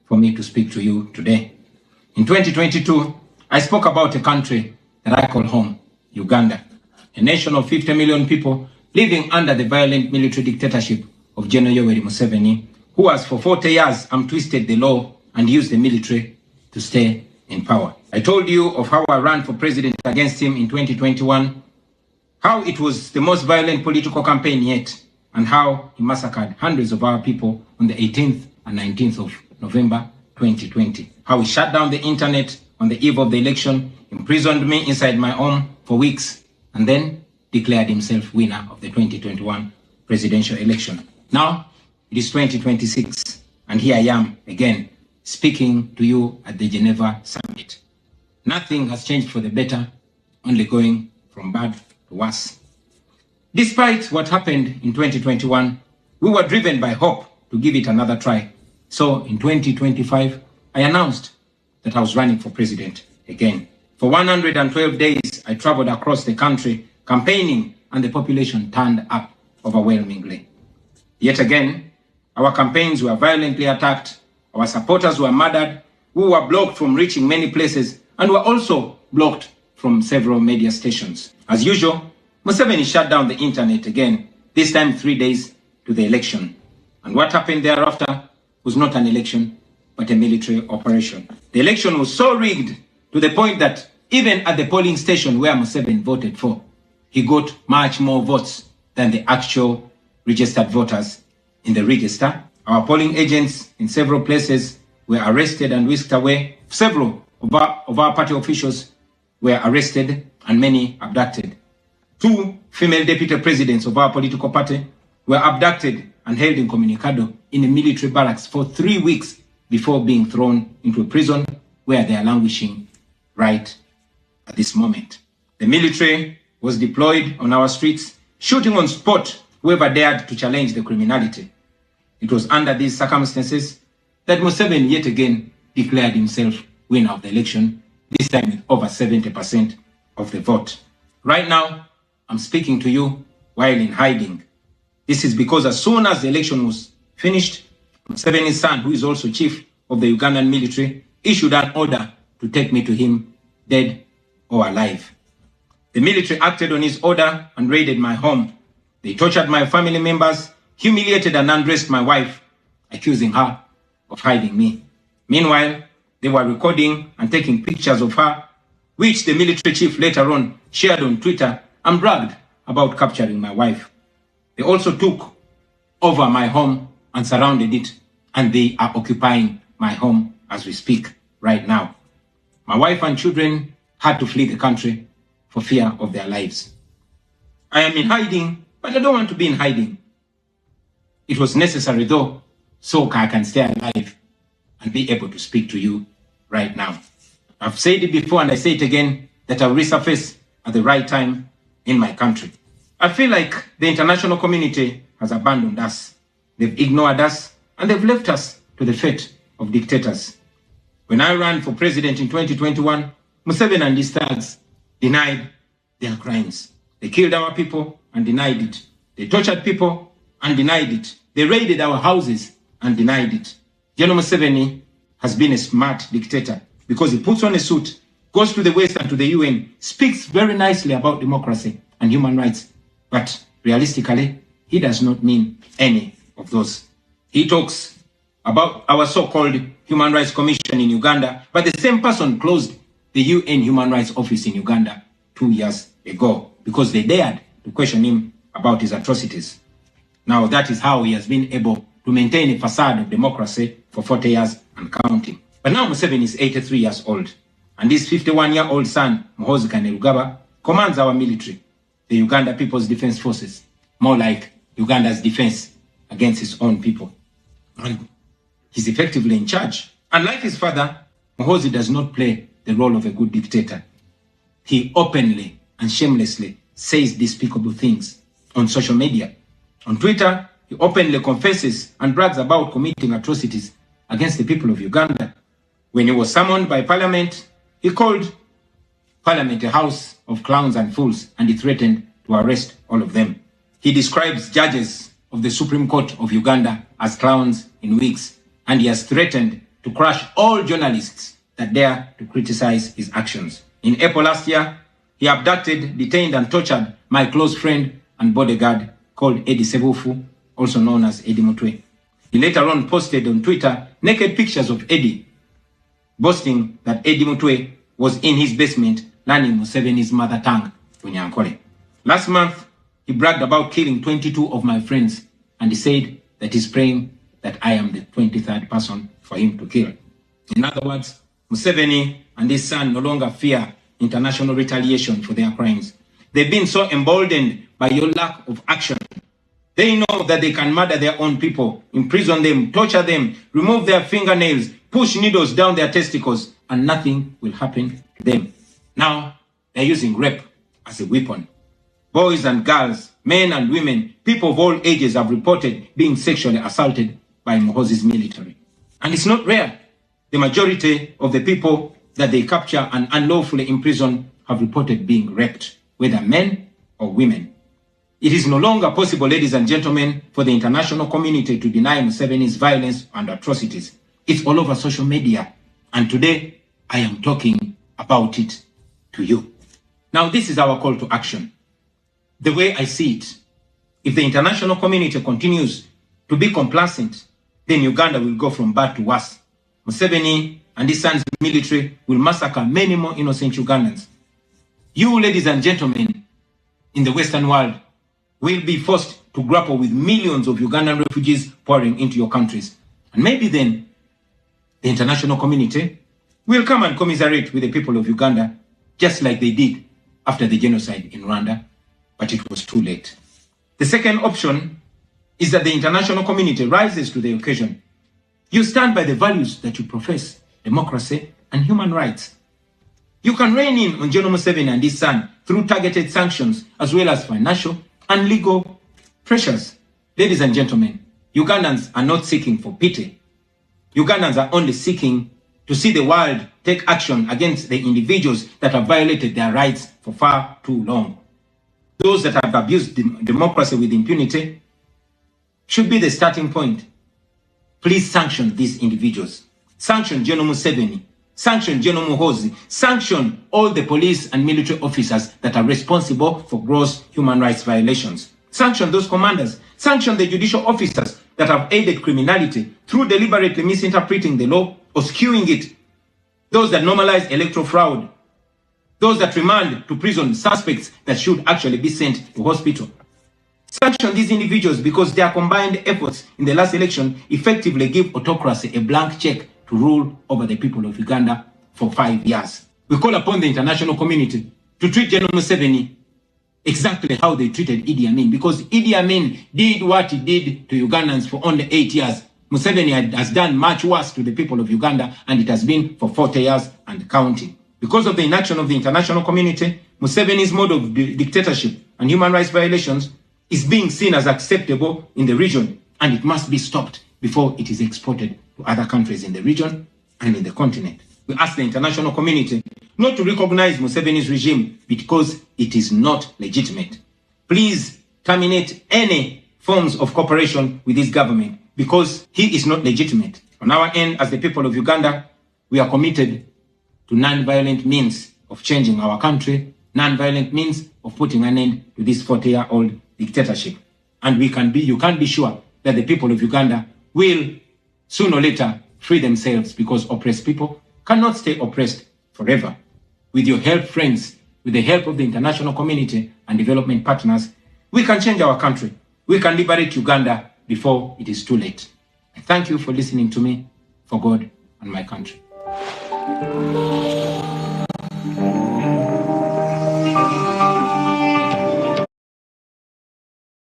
for me to speak to you today. In 2022, I spoke about a country that I call home, Uganda, a nation of 50 million people living under the violent military dictatorship of General Yoweri Museveni, who has for 40 years twisted the law and used the military to stay in power. I told you of how I ran for president against him in 2021, how it was the most violent political campaign yet, and how he massacred hundreds of our people on the 18th and 19th of November 2020. How he shut down the internet on the eve of the election, imprisoned me inside my home for weeks, and then declared himself winner of the 2021 presidential election. Now, it is 2026, and here I am again, speaking to you at the Geneva Summit. Nothing has changed for the better, only going from bad to worse. Despite what happened in 2021, we were driven by hope to give it another try. So in 2025, I announced that I was running for president again. For 112 days, I traveled across the country campaigning, and the population turned up overwhelmingly. Yet again, our campaigns were violently attacked, our supporters were murdered, we were blocked from reaching many places, and were also blocked from several media stations. As usual, Museveni shut down the internet again, this time 3 days to the election. And what happened thereafter was not an election, but a military operation. The election was so rigged to the point that even at the polling station where Museveni voted for, he got much more votes than the actual registered voters in the register. Our polling agents in several places were arrested and whisked away. Several of our party officials were arrested and many abducted. 2 female deputy presidents of our political party were abducted and held incommunicado in a military barracks for 3 weeks before being thrown into a prison where they are languishing right at this moment. The military was deployed on our streets, shooting on spot whoever dared to challenge the criminality. It was under these circumstances that Museveni yet again declared himself winner of the election, this time with over 70% of the vote. Right now, I'm speaking to you while in hiding. This is because as soon as the election was finished, Museveni's son, who is also chief of the Ugandan military, issued an order to take me to him, dead or alive. The military acted on his order and raided my home. They tortured my family members, humiliated and undressed my wife, accusing her of hiding me. Meanwhile, they were recording and taking pictures of her, which the military chief later on shared on Twitter and bragged about capturing my wife. They also took over my home and surrounded it, and they are occupying my home as we speak right now. My wife and children had to flee the country for fear of their lives. I am in hiding, but I don't want to be in hiding. It was necessary though, so I can stay alive and be able to speak to you right now. I've said it before and I say it again, that I'll resurface at the right time in my country. I feel like the international community has abandoned us. They've ignored us and they've left us to the fate of dictators. When I ran for president in 2021, Museveni and his thugs denied their crimes. They killed our people and denied it. They tortured people and denied it. They raided our houses and denied it. General Museveni has been a smart dictator because he puts on a suit, goes to the West and to the UN, speaks very nicely about democracy and human rights, but realistically, he does not mean any of those. He talks about our so-called Human Rights Commission in Uganda, but the same person closed the UN Human Rights Office in Uganda 2 years ago because they dared to question him about his atrocities. Now that is how he has been able to maintain a facade of democracy for 40 years and counting. But now Museveni is 83 years old, and his 51-year-old son, Muhoozi Kainerugaba, commands our military, the Uganda People's Defense Forces, more like Uganda's defense against his own people. And he's effectively in charge. Unlike his father, Muhoozi does not play the role of a good dictator. He openly and shamelessly says despicable things on social media. On Twitter, he openly confesses and brags about committing atrocities against the people of Uganda. When he was summoned by Parliament, he called Parliament a house of clowns and fools, and he threatened to arrest all of them. He describes judges of the Supreme Court of Uganda as clowns in wigs, and he has threatened to crush all journalists that dare to criticize his actions. In April last year, he abducted, detained, and tortured my close friend and bodyguard called Eddie Sebufu, also known as Eddie Mutwe. He later on posted on Twitter naked pictures of Eddie, boasting that Eddie Mutwe was in his basement learning Museveni's mother tongue, Unyankole. Last month, he bragged about killing 22 of my friends, and he said that he's praying that I am the 23rd person for him to kill. In other words, Museveni and his son no longer fear international retaliation for their crimes. They've been so emboldened by your lack of action. They know that they can murder their own people, imprison them, torture them, remove their fingernails, push needles down their testicles, and nothing will happen to them. Now, they're using rape as a weapon. Boys and girls, men and women, people of all ages have reported being sexually assaulted by Muhoozi's military. And it's not rare. The majority of the people that they capture and unlawfully imprison have reported being raped, whether men or women. It is no longer possible, ladies and gentlemen, for the international community to deny Museveni's violence and atrocities. It's all over social media. And today, I am talking about it to you. Now, this is our call to action. The way I see it, if the international community continues to be complacent, then Uganda will go from bad to worse. Museveni and his son's military will massacre many more innocent Ugandans. You, ladies and gentlemen, in the Western world, will be forced to grapple with millions of Ugandan refugees pouring into your countries. And maybe then, the international community will come and commiserate with the people of Uganda, just like they did after the genocide in Rwanda, but it was too late. The second option is that the international community rises to the occasion. You stand by the values that you profess, democracy and human rights. You can rein in on General Museveni and his son through targeted sanctions as well as financial and legal pressures. Ladies and gentlemen, Ugandans are not seeking for pity. Ugandans are only seeking to see the world take action against the individuals that have violated their rights for far too long. Those that have abused democracy with impunity should be the starting point. Please sanction these individuals. Sanction General Museveni. Sanction General Muhoozi. Sanction all the police and military officers that are responsible for gross human rights violations. Sanction those commanders. Sanction the judicial officers that have aided criminality through deliberately misinterpreting the law or skewing it. Those that normalize electoral fraud. Those that remand to prison suspects that should actually be sent to hospital. Sanction these individuals because their combined efforts in the last election effectively give autocracy a blank check to rule over the people of Uganda for 5 years. We call upon the international community to treat General Museveni exactly how they treated Idi Amin, because Idi Amin did what he did to Ugandans for only 8 years. Museveni has done much worse to the people of Uganda, and it has been for 40 years and counting. Because of the inaction of the international community, Museveni's mode of dictatorship and human rights violations is being seen as acceptable in the region, and it must be stopped before it is exported to other countries in the region and in the continent. We ask the international community not to recognize Museveni's regime because it is not legitimate. Please terminate any forms of cooperation with this government because he is not legitimate. On our end, as the people of Uganda, we are committed to non-violent means of changing our country, non-violent means of putting an end to this 40-year-old dictatorship. And you can be sure that the people of Uganda will sooner or later free themselves, because oppressed people cannot stay oppressed forever. With your help, friends, with the help of the international community and development partners, we can change our country. We can liberate Uganda before it is too late. I thank you for listening to me, for God and my country.